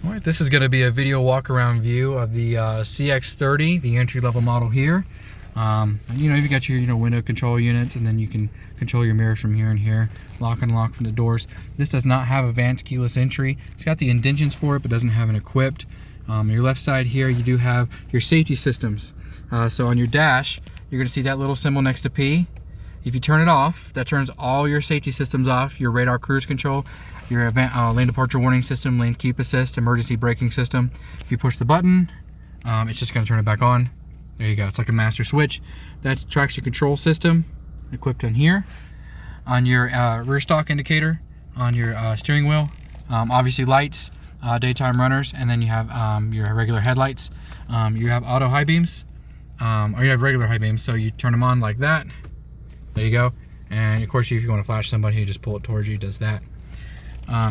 All right, this is going to be a video walk around view of the CX-30, the entry-level model here. You've got your window control units, and then you can control your mirrors from here and here, lock and unlock from the doors. This does not have advanced keyless entry. It's got the indentions for it, but doesn't have it equipped. Your left side here, you do have your safety systems. So on your dash, you're going to see that little symbol next to P. If you turn it off, that turns all your safety systems off, your radar cruise control, your lane departure warning system, lane keep assist, emergency braking system. If you push the button, it's just going to turn it back on. There you go. It's like a master switch. That's traction control system equipped in here. On your rear stock indicator, on your steering wheel, obviously lights, daytime runners, and then you have your regular headlights. You have auto high beams, or you have regular high beams, so you turn them on like that. There you go. And of course, if you want to flash somebody, you just pull it towards you, does that.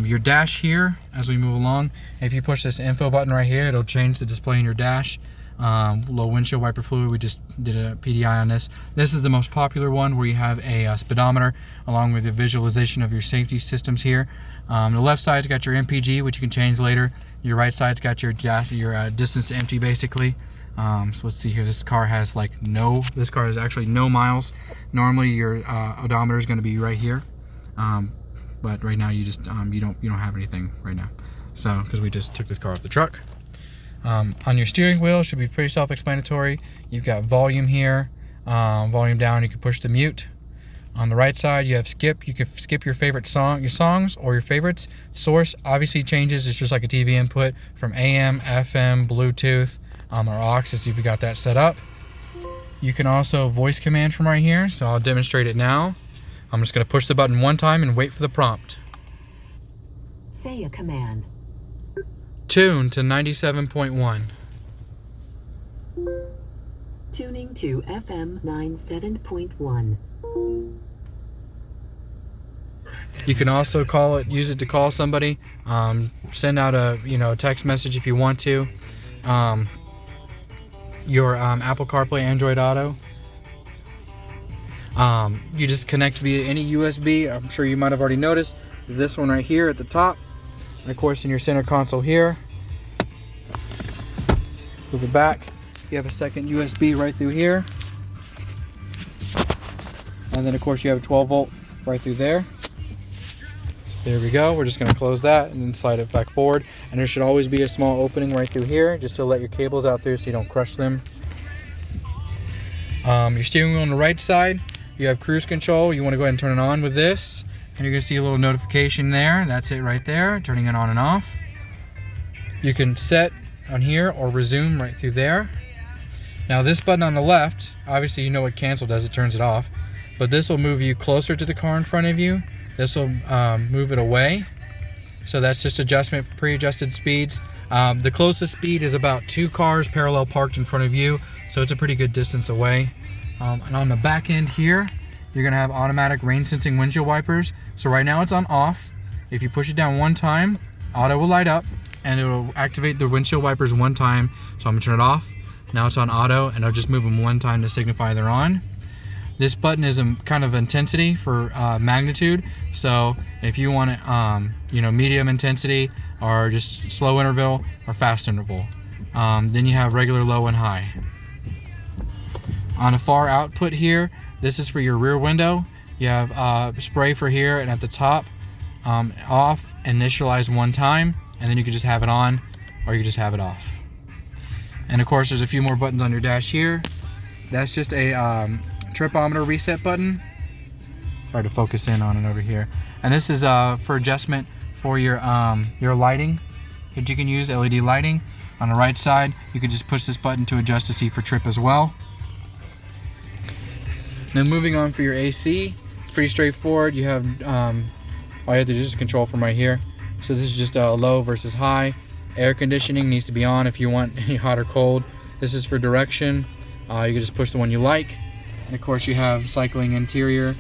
Your dash here, as we move along, if you push this info button right here, it'll change the display in your dash. Low windshield wiper fluid, we just did a PDI on this. This is the most popular one, where you have a speedometer along with the visualization of your safety systems here. The left side's got your MPG, which you can change later. Your right side's got your dash, your distance to empty, basically. So let's see here. This car has this car has actually no miles. Normally your odometer is going to be right here, but right now you just you don't have anything right now. So because we just took this car off the truck. On your steering wheel, should be pretty self-explanatory. You've got volume here, volume down. You can push the mute. On the right side, you have skip. You can skip your favorite songs or your favorites. Source obviously changes. It's just like a TV input from AM, FM, Bluetooth, or aux, if you've got that set up. You can also voice command from right here. So I'll demonstrate it now. I'm just going to push the button one time and wait for the prompt. Say a command. Tune to 97.1. Tuning to FM 97.1. You can also use it to call somebody, send out a text message if you want to. Your Apple CarPlay, Android Auto. You just connect via any USB. I'm sure you might have already noticed this one right here at the top. And of course, in your center console here, move it back. You have a second USB right through here. And then of course you have a 12 volt right through there. So there we go. We're just going to close that and then slide it back forward. And there should always be a small opening right through here, just to let your cables out through so you don't crush them. Your steering wheel on the right side, you have cruise control. You want to go ahead and turn it on with this. And you're going to see a little notification there. That's it right there, turning it on and off. You can set on here or resume right through there. Now this button on the left, obviously you know what cancel does, it turns it off. But this will move you closer to the car in front of you. This will move it away. So that's just adjustment, pre-adjusted speeds. The closest speed is about 2 cars parallel parked in front of you. So it's a pretty good distance away. And on the back end here, you're going to have automatic rain sensing windshield wipers. So right now it's on off. If you push it down one time, auto will light up and it will activate the windshield wipers one time. So I'm going to turn it off. Now it's on auto, and I'll just move them one time to signify they're on. This button is a kind of intensity for magnitude. So if you want it, medium intensity, or just slow interval or fast interval. Then you have regular, low, and high. On a far output here, this is for your rear window. You have spray for here, and at the top, off, initialize one time, and then you can just have it on, or you can just have it off. And of course, there's a few more buttons on your dash here. That's just a tripometer reset button. It's hard to focus in on it over here. And this is for adjustment for your lighting that you can use, LED lighting. On the right side, you can just push this button to adjust to see for trip as well. Now moving on for your AC, it's pretty straightforward. You have all you have to do is just control from right here. So this is just low versus high. Air conditioning needs to be on if you want any hot or cold. This is for direction. You can just push the one you like. And of course you have cycling interior,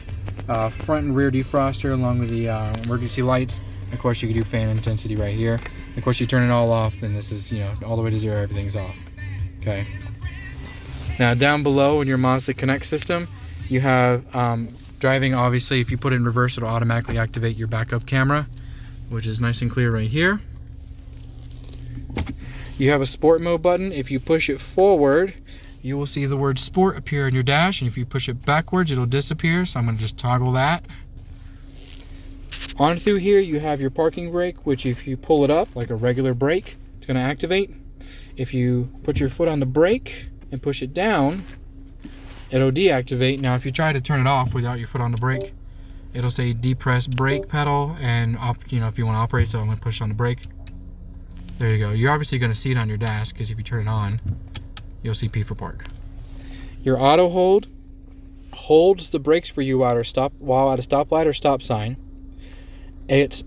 front and rear defroster along with the emergency lights. And of course you can do fan intensity right here. And of course you turn it all off, then this is all the way to 0, everything's off. Okay. Now down below in your Mazda Connect system, you have driving. Obviously if you put it in reverse, it'll automatically activate your backup camera, which is nice and clear right here. You have a sport mode button. If you push it forward, you will see the word sport appear in your dash, and if you push it backwards, it'll disappear. So I'm going to just toggle that. On through here, you have your parking brake, which if you pull it up like a regular brake, it's going to activate. If you put your foot on the brake and push it down, it'll deactivate. Now, if you try to turn it off without your foot on the brake, it'll say depress brake pedal, and if you want to operate. So I'm going to push on the brake. There you go. You're obviously going to see it on your dash, because if you turn it on, you'll see P for park. Your auto hold holds the brakes for you while at a stoplight or stop sign. It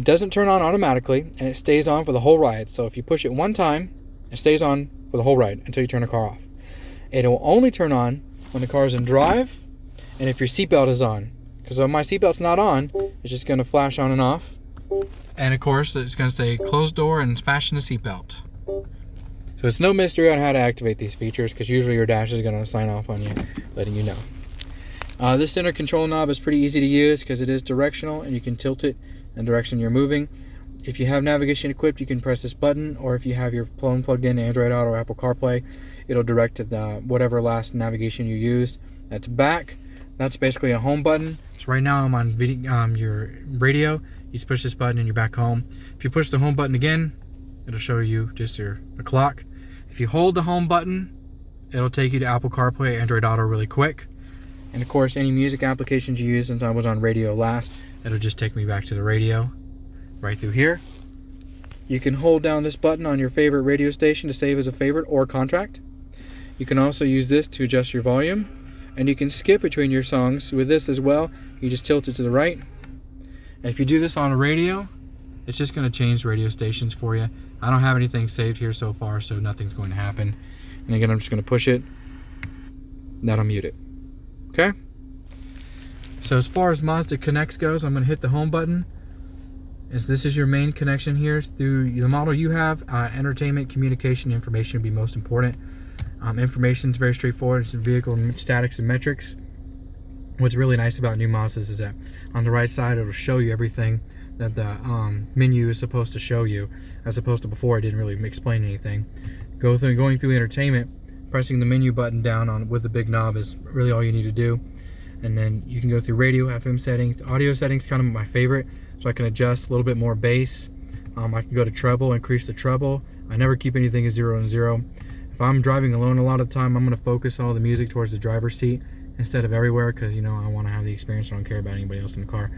doesn't turn on automatically, and it stays on for the whole ride. So if you push it one time, it stays on for the whole ride until you turn the car off. It will only turn on when the car is in drive, and if your seatbelt is on. Because if my seatbelt's not on, it's just going to flash on and off. And of course, it's going to say close door and fasten the seatbelt. So it's no mystery on how to activate these features, because usually your dash is going to sign off on you, letting you know. This center control knob is pretty easy to use because it is directional, and you can tilt it in the direction you're moving. If you have navigation equipped, you can press this button, or if you have your phone plugged in Android Auto or Apple CarPlay, it'll direct to the whatever last navigation you used. That's back. That's basically a home button. So right now I'm on your radio. You just push this button and you're back home. If you push the home button again, it'll show you just the clock. If you hold the home button, it'll take you to Apple CarPlay, Android Auto really quick. And of course, any music applications you use, since I was on radio last, it'll just take me back to the radio right through here. You can hold down this button on your favorite radio station to save as a favorite or contract. You can also use this to adjust your volume, and you can skip between your songs with this as well. You just tilt it to the right. And if you do this on a radio, it's just going to change radio stations for you. I don't have anything saved here so far, so nothing's going to happen. And again, I'm just going to push it. That'll mute it. Okay? So as far as Mazda Connects goes, I'm going to hit the home button. As this is your main connection here through the model you have. Entertainment, communication, information will be most important. Information is very straightforward. It's vehicle statics and metrics. What's really nice about new Mazdas is that on the right side, it'll show you everything that the menu is supposed to show you, as opposed to before it didn't really explain anything. Going through entertainment, pressing the menu button down with the big knob is really all you need to do. And then you can go through radio, FM settings. Audio settings kind of my favorite, so I can adjust a little bit more bass. I can go to treble, increase the treble. I never keep anything as 0 and 0. If I'm driving alone a lot of the time, I'm going to focus all the music towards the driver's seat instead of everywhere, because I want to have the experience. I don't care about anybody else in the car.